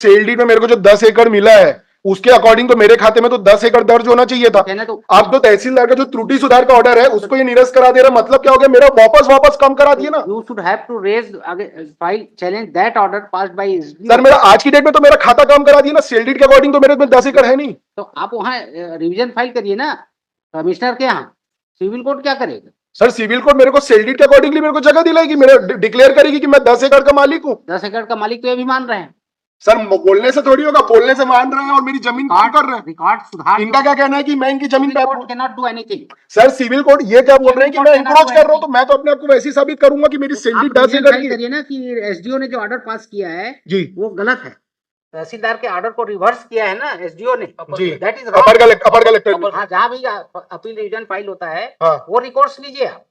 Sale deed में मेरे को जो 10 एकड़ मिला है उसके अकॉर्डिंग तो मेरे खाते में तो 10 एकड़ दर्ज होना चाहिए था। कहना तो आप तो तहसीलदार का जो त्रुटि सुधार का ऑर्डर है उसको ये निरस्त करा दे रहा, मतलब क्या हो गया, मेरा वापस कम करा दिए ना। you should have to raise file challenge that order passed by SDO. Sir मेरा आज की डेट में तो मेरा खाता काम करा दिया ना, सेल डीड के अकॉर्डिंग तो मेरे में 10 एकड़ है नहीं। तो आप वहाँ रिवीजन फाइल करिए ना कमिश्नर के यहाँ। सिविल कोर्ट क्या करेगा? सर सिविल कोर्ट मेरे को सेल डीड के अकॉर्डिंगली मेरे को जगह दिलाएगी, मेरा डिक्लेयर करेगी कि मैं 10 एकड़ का मालिक हूँ। 10 एकड़ का मालिक तो ये भी मान रहे हैं। सर बोलने से थोड़ी होगा, बोलने से मान रहे हैं और मेरी जमीन काम कर रहे हैं। रिकॉर्ड सुधार इनका क्या कहना है कि मैं इनकी जमीन पे cannot do anything. Sir civil court ये क्या बोल रहे हैं कि मैं इंक्रोच कर रहा हूँ, तो मैं तो अपने आप को वैसे ही साबित करूंगा कि मेरी सेल डीड 10 एकड़ की है। करिए ना कि एसडीओ ने जो ऑर्डर पास किया है जी वो गलत है। तहसीलदार के ऑर्डर को रिवर्स किया है ना एसडीओ ने। जी दैट इज अपर कलेक्टर। हाँ, जहाँ भी अपील रिवीजन फाइल होता है हाँ। वो रिकॉर्ड्स लीजिए आप,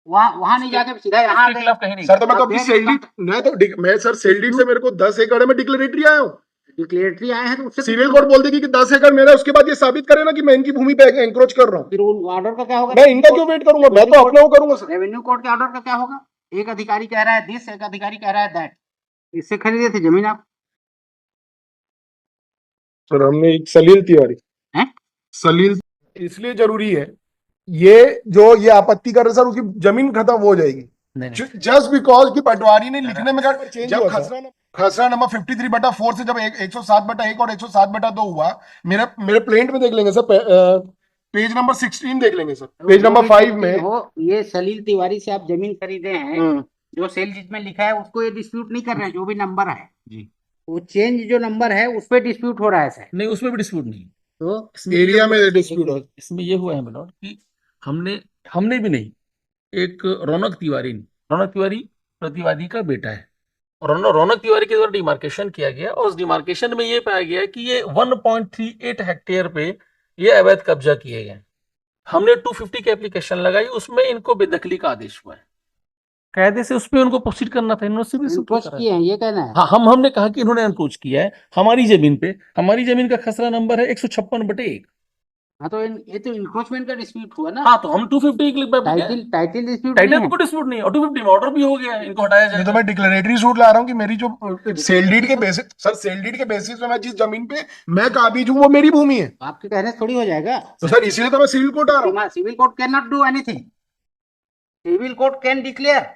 वहाँ नहीं जाके सीधा यहाँ कहीं नहीं। सर तो मैं तो अपनी सेल डीड मैं सर सेल डीड से मेरे को 10 एकड़ है, मैं डिक्लेरेटरी आया हूँ। डिक्लेरेटरी आए हैं तो उससे सिविल कोर्ट बोल देगी कि 10 एकड़ मेरा, उसके बाद ये साबित करे ना कि मैं इनकी भूमि पे एंक्रोच कर रहा हूँ। फिर ऑर्डर का क्या होगा? मैं इनका क्यों वेट करूंगा, मैं तो अपना वो करूंगा सर। रेवेन्यू कोर्ट के ऑर्डर का क्या होगा? एक अधिकारी कह रहा है दिस, एक अधिकारी कह रहा है दैट। इससे खरीदे थे जमीन आप? सर हमने एक सलील तिवारी हैं? सलील इसलिए जरूरी है, ये जो ये आपत्ति कर रहे सर उसकी जमीन खत्म हो जाएगी जस्ट बिकॉज कि पटवारी ने लिखने में जब खसरा नंबर 53/4 से जब 107/1 और 107/2 हुआ, मेरे प्लेंट में देख लेंगे सर, पेज नंबर 16 देख लेंगे सर, पेज नंबर 5 में हो ये सलील तिवारी से आप जमीन खरीदे हैं, जो सेल जिसमें लिखा है उसको ये डिस्प्यूट नहीं कर रहे हैं, जो भी नंबर है जी वो चेंज जो नंबर है उस पर डिस्प्यूट हो रहा है सर। नहीं, उसमें भी डिस्प्यूट नहीं। तो एरिया में डिस्प्यूट हो, इसमें ये हुआ है मिलोड कि हमने भी नहीं, एक रौनक तिवारी प्रतिवादी का बेटा है, रौनक तिवारी के द्वारा डिमार्केशन किया गया और उस डिमार्केशन में ये पाया गया कि ये 1.38 हेक्टेयर पे ये अवैध कब्जा किए गए। हमने 250 की एप्लीकेशन लगाई, उसमें इनको बेदखली का आदेश हुआ है, कायदे से उसमें उनको प्रोसीड करना था, इन्होंने एनक्रोच किए हैं ये कहना है। हाँ, हमने कहा कि इन्होंने एनक्रोच किया है हमारी जमीन पे। हमारी जमीन का खसरा नंबर है 156/1। हाँ तो ये तो इंक्रोचमेंट का डिस्प्यूट हुआ ना। हाँ, तो हम 250 क्लिक पे टाइटल डिस्प्यूट टाइटल को डिस्प्यूट नहीं, और 250 में ऑर्डर भी हो गया है, इनको हटाया जाए। तो मैं डिक्लेरेटरी सूट ला रहा हूँ कि मेरी जो सेल डीड के बेसिस, सर सेल डीड के बेसिस पे मैं जिस जमीन पे मैं काबिज हूँ वो मेरी भूमि है। आपके कहने से थोड़ी हो जाएगा। तो सर इसीलिए तो मैं सिविल कोर्ट आ रहा हूँ। Civil court can not do anything. Civil court can declare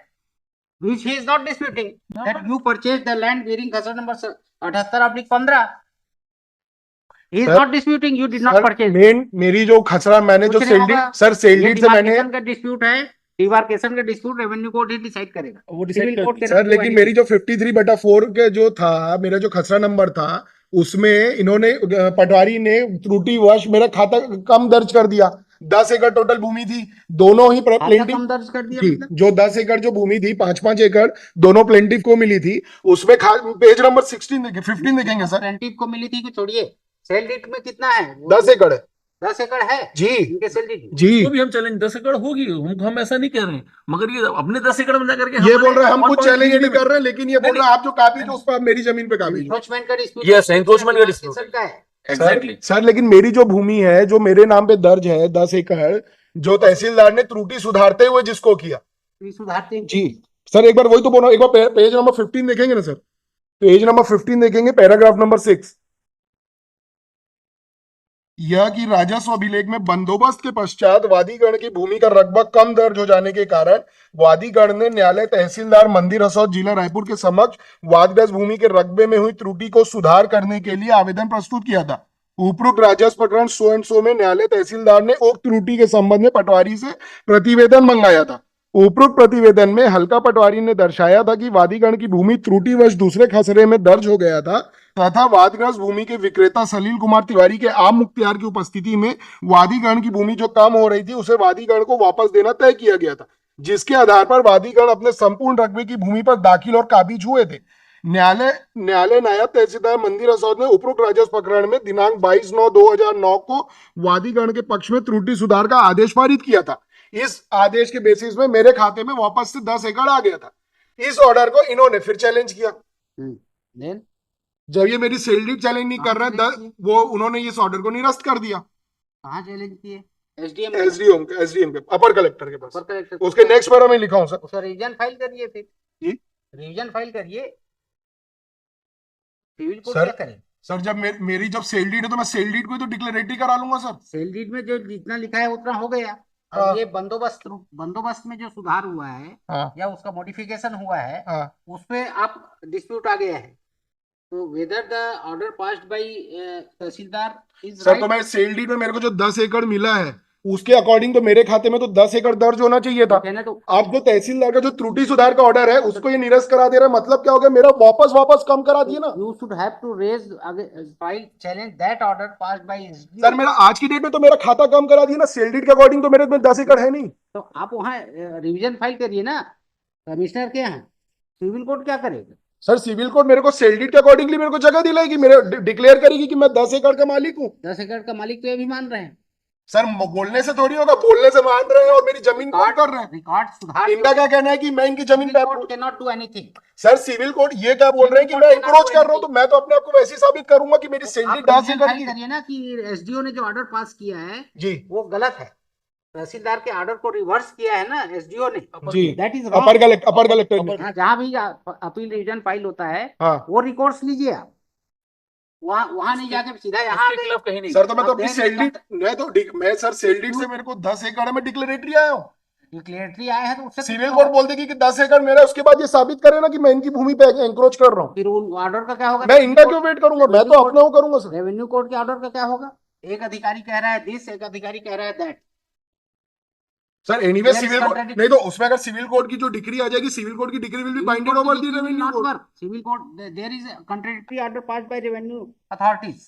which he is not disputing that you purchased the land bearing khasra number 78/15. He is not disputing you did not purchase. मेरी जो खसरा मैंने जो sale deed, sir sale deed से मैंने का dispute है, demarcation का डिस्प्यूट रेवेन्यू कोर्ट ही डिसाइड करेगा, वो डिसाइड कोर्ट सर। लेकिन मेरी जो 53/4 के जो था, मेरा जो खसरा नंबर था उसमें इन्होंने पटवारी ने त्रुटिवश मेरा खाता कम दर्ज कर दिया। 10 एकड़ टोटल भूमि थी, दोनों ही प्लेंटिव दर्ज कर दिया जी, जो 10 एकड़ जो भूमि थी 5-5 एकड़ दोनों प्लेंटिव को मिली थी, उसमें पेज नंबर 15 देखेंगे सर। प्लेंटिव को मिली थी कि छोड़िए, सेल डीड में कितना है? 10 एकड़ है। 10 एकड़ है जी इनके सेल डीड जी, तो भी हम चैलेंज 10 एकड़ होगी, हम ऐसा नहीं कह रहे हैं, मगर ये अपने 10 एकड़ में जाकर के ये बोल रहे हैं हम कुछ चैलेंज नहीं कर रहे हैं, लेकिन ये बोल रहे हैं आप जो काबिज हो उस पर मेरी जमीन पे काबिज। इंक्रोचमेंट का डिस्प्यूट, यस, इंक्रोचमेंट का डिस्प्यूट है एग्जैक्टली सर। लेकिन मेरी जो भूमि है जो मेरे नाम पे दर्ज है 10 एकड़, जो तहसीलदार ने त्रुटि सुधारते हुए जिसको किया सुधारते जी सर, एक बार वही तो बोलो, एक बार पेज नंबर 15 देखेंगे ना सर, पेज नंबर 15 देखेंगे, पैराग्राफ नंबर 6, यह कि राजस्व अभिलेख में बंदोबस्त के पश्चात वादीगण की भूमि का रकबा कम दर्ज हो जाने के कारण वादीगण ने न्यायालय तहसीलदार मंदिर हसौद जिला रायपुर के समक्ष वादग्रस्त भूमि के रकबे में हुई त्रुटि को सुधार करने के लिए आवेदन प्रस्तुत किया था। उपरोक्त राजस्व प्रकरण सो एंड सो में न्यायालय तहसीलदार ने उक्त त्रुटि के संबंध में पटवारी से प्रतिवेदन मंगाया था। उपरोक्त प्रतिवेदन में हल्का पटवारी ने दर्शाया था कि वादीगण की भूमि त्रुटिवश दूसरे खसरे में दर्ज हो गया था तथा वादग्रस्त भूमि के विक्रेता सलील कुमार तिवारी के आम मुख्तियार की उपस्थिति में वादीगण की भूमि जो कम हो रही थी उसे वादीगण को वापस देना तय किया गया था, जिसके आधार पर वादीगण अपने संपूर्ण रकबे की भूमि पर दाखिल और काबिज हुए थे। न्यायालय नायब तहसीलदार मंदिर हसौद ने उपरोक्त राजस्व प्रकरण में दिनांक 22/9/2009 को वादीगण के पक्ष में त्रुटि सुधार का आदेश पारित किया था। इस आदेश के बेसिस में मेरे खाते में वापस से 10 एकड़ आ गया था। इस ऑर्डर को इन्होंने फिर चैलेंज किया। जब ये मेरी सेल डीड चैलेंज नहीं कर रहे, वो उन्होंने इस ऑर्डर को निरस्त कर दिया। कहाँ चैलेंज किए? एसडीएम के अपर कलेक्टर के पास। उसके नेक्स्ट पैरा में लिखा हूं सर, उसका रिवीजन फाइल करिए, फिर रिवीजन फाइल करिए। सिविल कोर्ट सर, क्या करे? सर जब मेरी जब सेल डीड है तो मैं सेल डीड को ही तो डिक्लेरेटरी करा लूंगा सर। सेल डीड में जो जितना लिखा है उतना हो गया। हाँ। अब ये बंदोबस्त में जो सुधार हुआ है हाँ। या उसका मॉडिफिकेशन हुआ है, हाँ। उस पे आप डिस्प्यूट आ गया है। तो whether the order passed bye tehsildar is sir तो राइट। मैं सेल डीड में मेरे को जो 10 एकड़ मिला है उसके अकॉर्डिंग तो मेरे खाते में तो 10 एकड़ दर्ज होना चाहिए था। कहना तो आप जो तहसीलदार का जो त्रुटि सुधार का ऑर्डर है उसको ये निरस्त करा दे रहे हैं, मतलब क्या हो गया, मेरा वापस कम करा दिए ना। You should have to raise file challenge that order passed by SDO. Sir मेरा आज की डेट में तो मेरा खाता कम करा दिया ना, सेल डीड के अकॉर्डिंग तो मेरे में 10 एकड़ है नहीं। तो आप वहाँ रिवीजन फाइल करिए ना कमिश्नर के यहाँ। सिविल कोर्ट क्या करेगा? सर सिविल कोर्ट मेरे को सेल डीड के अकॉर्डिंगली मेरे को जगह दिलाएगी, मेरे डिक्लेयर करेगी कि मैं 10 एकड़ का मालिक हूँ। 10 एकड़ का मालिक तो ये भी मान रहे हैं। सर बोलने से थोड़ी होगा, बोलने से मान रहे हैं और मेरी जमीन कौन कर रहे हैं। रिकॉर्ड सुधार इनका क्या कहना है कि मैं इनकी जमीन पे। Can not do anything. Sir civil court ये क्या बोल रहे हैं कि मैं इंक्रोच कर रहा हूँ, तो मैं तो अपने आप को वैसे ही साबित करूंगा कि मेरी सेल डीड 10 एकड़ की। करिए ना कि एसडीओ ने जो ऑर्डर पास किया है जी वो गलत है। तहसीलदार के ऑर्डर को रिवर्स किया है ना एसडीओ ने। जी। दैट इज अपर कलेक्टर ने। हाँ, जहाँ भी अपील रिवीजन फाइल होता है हाँ वो रिकॉर्ड्स लीजिए आप। वहाँ वहाँ नहीं जाके सीधा यहाँ उसके खिलाफ कहीं नहीं सर तो मैं तो आप अपनी देख सेल डीड मैं सर सेल डीड से Dispute- मेरे को 10 एकड़ है, मैं डिक्लेरेटरी आया हूँ। डिक्लेरेटरी आए हैं तो उससे सिविल कोर्ट बोल देगी कि 10 एकड़ मेरा है, उसके बाद ये साबित करे ना कि मैं इनकी भूमि पे एंक्रोच कर रहा हूँ। फिर ऑर्डर का क्या होगा? मैं इनका क्यों वेट करूंगा, मैं तो अपना वो करूंगा सर। रेवेन्यू कोर्ट के ऑर्डर का क्या होगा? एक अधिकारी कह रहा है दिस, एक अधिकारी कह रहा है that. Sir anyway There is civil court contradiction. नहीं तो उसमें अगर सिविल कोर्ट की जो डिग्री आ जाएगी, सिविल कोर्ट की degree will be binded over the revenue court. Civil court there is contradictory order passed by revenue authorities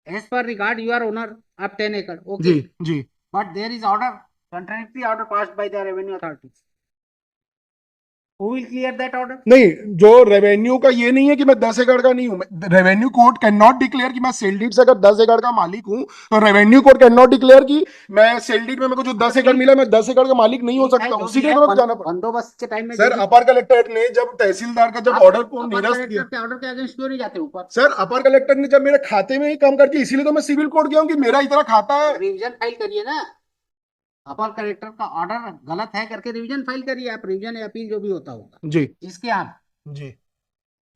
as per regard your owner of 10 acre. जी Okay, जी। but there is contradictory order passed by the revenue authorities. Who will clear that order? नहीं, जो revenue का ये नहीं है कि मैं 10 एकड़ का नहीं हूं, revenue court can not declare कि मैं सेल डीड से अगर 10 एकड़ का मालिक हूं, तो revenue court can not declare कि मैं सेल डीड में मेरे को जो 10 एकड़ मिला मैं 10 एकड़ का मालिक नहीं हो सकता, उसी के वक्त जाना पड़ा। बंदोबस्त के टाइम में सर अपर कलेक्टर ने जब तहसीलदार का जब ऑर्डर को निरस्त किया, के ऑर्डर के अगेंस्ट क्यों नहीं जाते ऊपर? सर अपर कलेक्टर ने जब मेरे खाते में ही कम कर दिया, इसीलिए तो मैं सिविल कोर्ट गया हूं कि मेरा इतना खाता है। रिवीजन फाइल करिए ना। अपर कलेक्टर का ऑर्डर गलत है करके रिवीजन फाइल करिए आप। रिवीजन या अपील जो भी होता होगा जी इसके यहाँ। जी।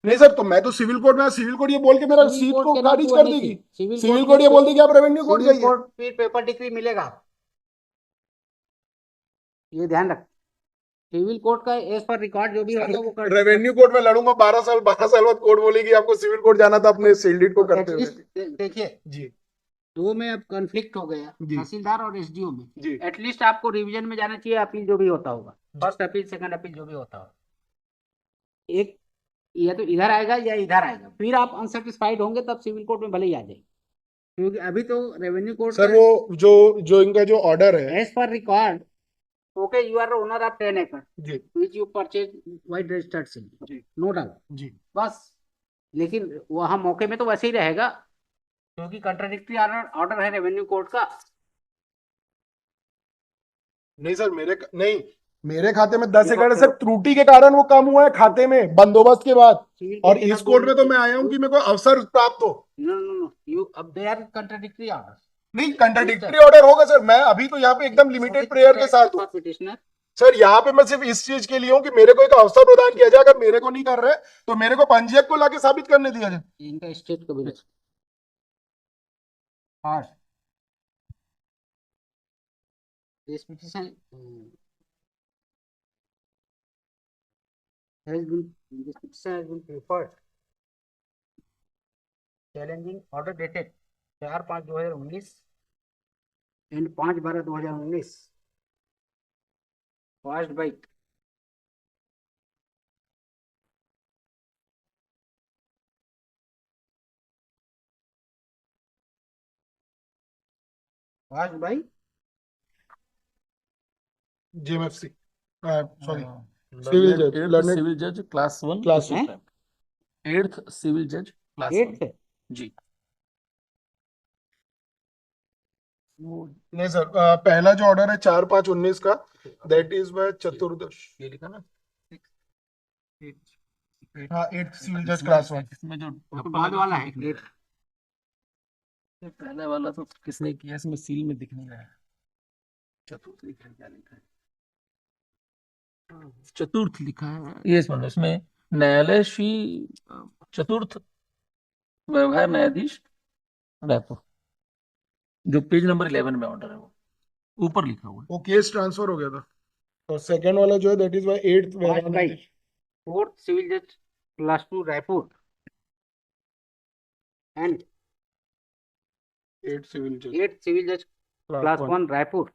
नहीं सर, तो मैं तो सिविल कोर्ट में, सिविल कोर्ट ये बोल के मेरा सीट को खारिज कर देगी। सिविल कोर्ट ये बोल देगी आप रेवेन्यू कोर्ट सिविल जाइए। कोर्ट फिर पेपर डिग्री मिलेगा, ये ध्यान रख। सिविल कोर्ट का एज पर रिकॉर्ड जो भी होगा वो कर। रेवेन्यू कोर्ट में लड़ूंगा 12 साल बाद कोर्ट बोलेगी आपको सिविल कोर्ट जाना था अपने सेल डीड को करते हुए। एटलीस्ट देखिए जी दो में अब कॉन्फ्लिक्ट हो गया, जी। तहसीलदार और एसडीओ में। जी एटलीस्ट आपको रिवीजन में जाना चाहिए, अपील जो भी होता होगा, फर्स्ट अपील सेकंड अपील जो भी होता होगा। एक या तो इधर आएगा या इधर आएगा, फिर आप अनसेटिस्फाइड होंगे तब सिविल कोर्ट में भले ही आ जाए, क्योंकि अभी तो रेवेन्यू कोर्ट सर वो जो इनका जो ऑर्डर है, as per record okay you are owner of 10 acre जी which you purchase white registered seal, जी नो डाउट। जी। बस लेकिन वहां मौके में तो वैसे ही रहेगा क्योंकि कंट्राडिक्टरी ऑर्डर है रेवेन्यू कोर्ट का। नहीं सर मेरे खाते में 10 एकड़ है सर, त्रुटि के कारण वो कम हुआ है खाते में बंदोबस्त के बाद। और इस कोर्ट में तो मैं आया हूँ कि मेरे को अवसर प्राप्त हो। नो नो नो यू अब दे आर कंट्राडिक्टरी ऑर्डर। नहीं, कंट्राडिक्टरी ऑर्डर होगा सर, मैं अभी तो यहाँ पे एकदम लिमिटेड प्रेयर के साथ हूँ पिटिशनर। सर। यहाँ पे मैं सिर्फ इस चीज के लिए हूँ कि मेरे को एक अवसर प्रदान किया जाए, अगर मेरे को नहीं कर रहे तो मेरे को पंजीयक को लाके साबित करने दिया जाए। इनका स्टेट को भी और this petition this petition has been preferred challenging order dated 4/5/2019 and 5/12/2019 passed by JMFC sorry civil जज लर्नेड सिविल जज क्लास 1 क्लास हैं? 8th सिविल जज क्लास 1 8th जी। नहीं सर, पहला जो ऑर्डर है 4/5/19 का, दैट इज बाय चतुर्दश, ये लिखा ना हाँ 8th सिविल जज क्लास 1। इसमें जो तो बाद वाला है 8th। ये पहले वाला तो किसने किया, इसमें सील में दिख नहीं रहा है। चतुर्थ लिखा है, क्या लिखा है? चतुर्थ लिखा है ये, इसमें न्यायालय श्री चतुर्थ व्यवहार न्यायाधीश रायपुर, जो पेज नंबर 11 में ऑर्डर है वो ऊपर लिखा हुआ है। वो केस ट्रांसफर हो गया था। तो सेकंड वाला जो है that is by 8th First by 4th Civil Judge Class 2 Raipur and 8th civil जज 8th Civil Judge Class class 1 Raipur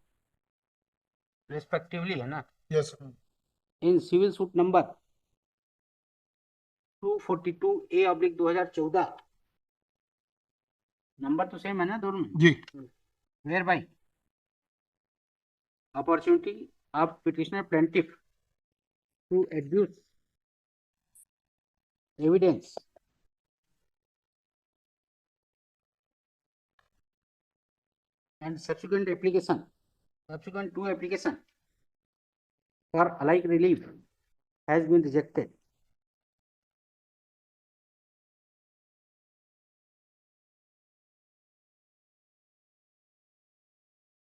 respectively है ना, yes in civil suit number 242A/2014, number तो सेम है ना दोनों में, जी whereby opportunity of petitioner plaintiff to adduce evidence and subsequent to application for alike relief has been rejected.